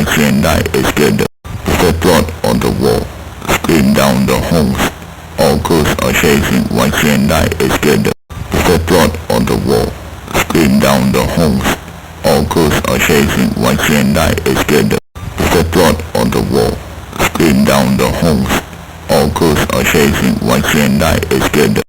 white and night is good. The blood on the wall, scream down the homes. All ghosts are chasing white and night is good. The blood on the wall, scream down the homes. All ghosts are chasing white and night is good. The blood on the wall, scream down the homes. All ghosts are chasing white and night is good.